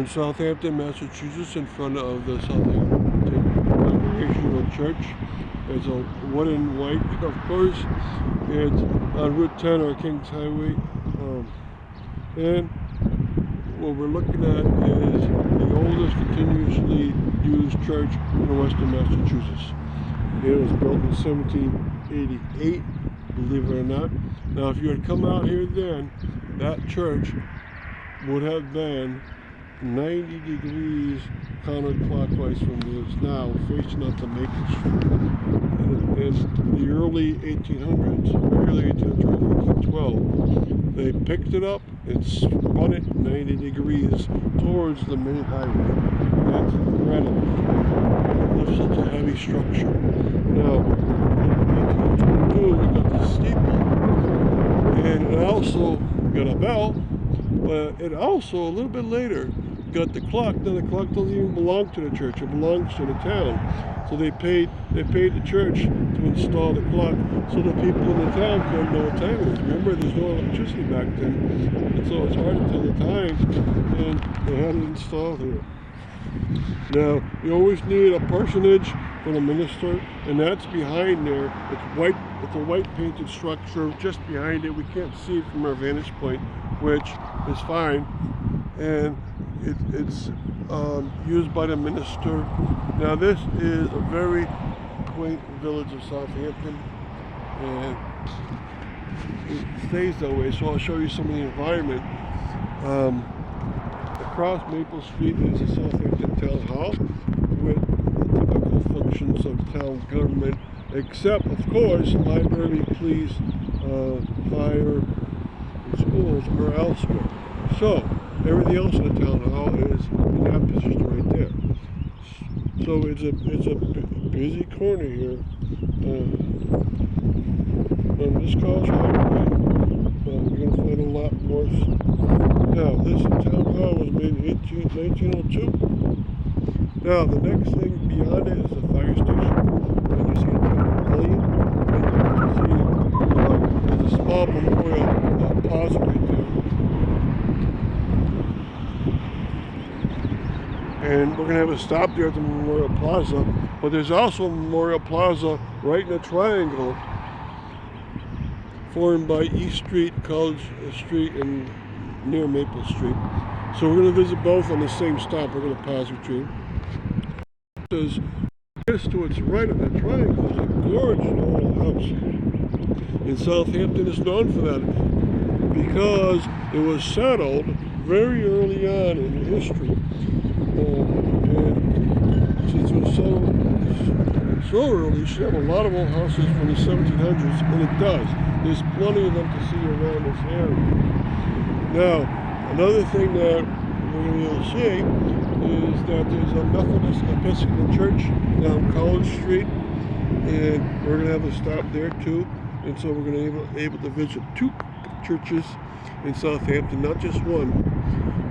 In Southampton, Massachusetts, in front of the Southampton Congregational Church. It's a wooden white, of course. It's on Route 10 or Kings Highway. And what we're looking at is the oldest continuously used church in western Massachusetts. It was built in 1788, believe it or not. Now, if you had come out here then, that church would have been 90 degrees counterclockwise from where it's now, facing up to Maple Street. In the early 1800s, early 1812, they picked it up and spun it 90 degrees towards the main highway. That's incredible. It's such a heavy structure. Now, in 1822, we got the steeple, and it also got a bell, but it also, a little bit later, got the clock. Now the clock doesn't even belong to the church, it belongs to the town. So they paid the church to install the clock so the people in the town couldn't know what time it is. Remember, there's no electricity back then, and so it's hard to tell the time, and they had it installed here. Now, you always need a personage for the minister, and that's behind there. It's white. It's a white painted structure just behind it. We can't see it from our vantage point, which is fine. And it's used by the minister. Now, this is a very quaint village of Southampton, and it stays that way. So I'll show you some of the environment. Across Maple Street is the Southampton Town Hall with the typical functions of town government, except, of course, library, police, fire, and schools are elsewhere. So everything else in the town hall is in that position right there. So it's a busy corner here. On this college highway, you're going to find a lot more. Now, this town hall was made in 1902. Now, the next thing beyond it is the fire station. And you see a pavilion, and you see there's a small memorial plaza right there. And we're going to have a stop there at the Memorial Plaza, but there's also a Memorial Plaza right in a triangle formed by East Street, College Street, and near Maple Street. So we're going to visit both on the same stop. We're going to pass between. Just to its right of that triangle is a gorgeous old house. And Southampton is known for that because it was settled very early on in history. And since it was so early, you should have a lot of old houses from the 1700s, and it does. There's plenty of them to see around this area. Now, another thing that we're going to be able to see is that there's a Methodist Episcopal Church down College Street, and we're going to have a stop there too. And so we're going to be able to visit two churches in Southampton, not just one.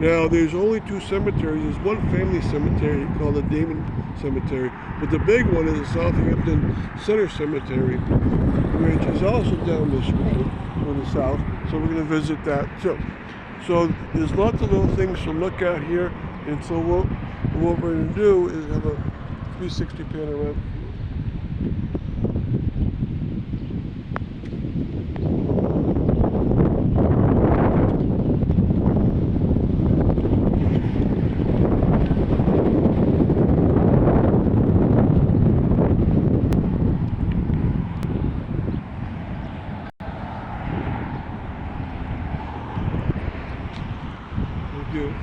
Now, there's only two cemeteries. There's one family cemetery called the Damon Cemetery, but the big one is the Southampton Center Cemetery, which is also down this road to the south. So we're going to visit that too. So there's lots of little things to look at here, and so what we're going to do is have a 360 panorama. Good.